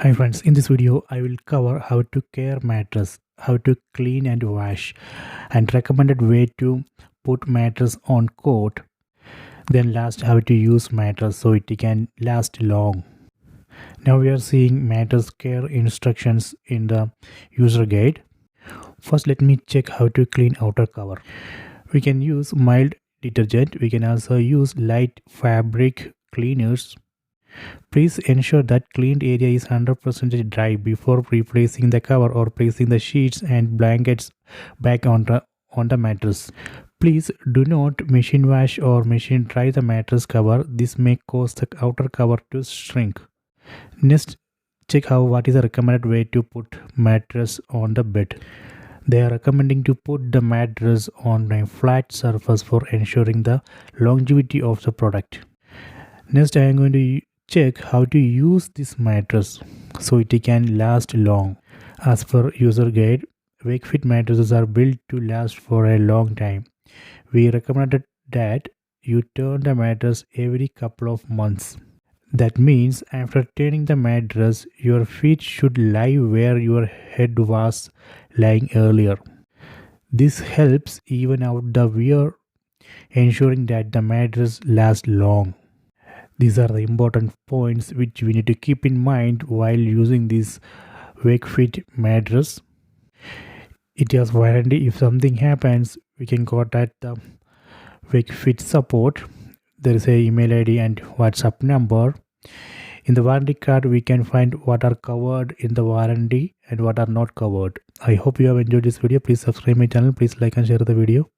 Hi friends, in this video I will cover how to care mattress, how to clean and wash, and recommended way to put mattress on coat. Then last, how to use mattress so it can last long. Now we are seeing mattress care instructions in the user guide. First let me check how to clean outer cover. We can use mild detergent. We can also use light fabric cleaners. Please ensure that cleaned area is 100% dry before replacing the cover or placing the sheets and blankets back on the mattress. Please do not machine wash or machine dry the mattress cover. This may cause the outer cover to shrink. Next, check what is the recommended way to put mattress on the bed. They are recommending to put the mattress on a flat surface for ensuring the longevity of the product. Next, I am going to check how to use this mattress so it can last long. As per user guide, Wakefit mattresses are built to last for a long time. We recommended that you turn the mattress every couple of months. That means after turning the mattress, your feet should lie where your head was lying earlier. This helps even out the wear, ensuring that the mattress lasts long. These are the important points which we need to keep in mind while using this Wakefit mattress. It has warranty. If something happens, we can contact the Wakefit support. There is a email ID and WhatsApp number. In the warranty card, we can find what are covered in the warranty and what are not covered. I hope you have enjoyed this video. Please subscribe my channel. Please like and share the video.